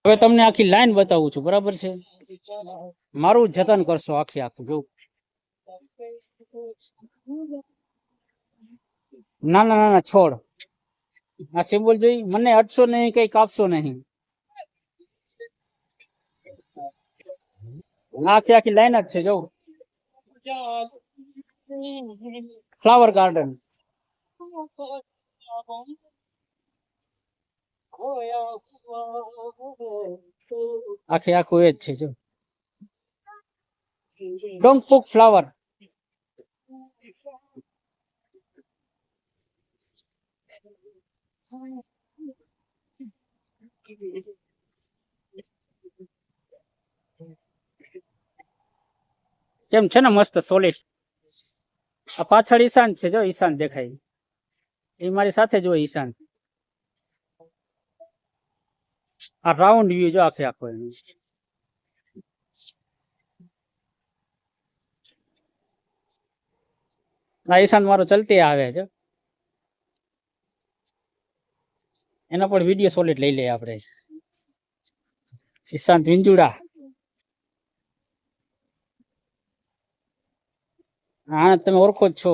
હવે તમને આખી લાઈન બતાવું છું, બરાબર છે? મારું જતન કરશો આખી આખું. જો નાના નાના છોડ, આ સિમ્બોલ જોઈ, મને અડશો નહીં, કઈ કાપશો નહીં. આખી આખી લાઈન જ છે. જો ફ્લાવર ગાર્ડન, આખે આખું એ જ છે. જો ડોંગપુક ફ્લાવર, કેમ છે ને મસ્ત સોલિડ. આ પાછળ ઈશાન છે. જો ઈશાન દેખાય, એ મારી સાથે જો ઈશાન. આ રાઉન્ડ વ્યૂ જો આખે આખો. આ ઈશાન મારો ચલતી આવે છે, એના પર વિડીયો સોલિડ લઈ લઈએ આપણે. ઈશાંત વિંજુડા, હા તમે ઓળખો જ છો.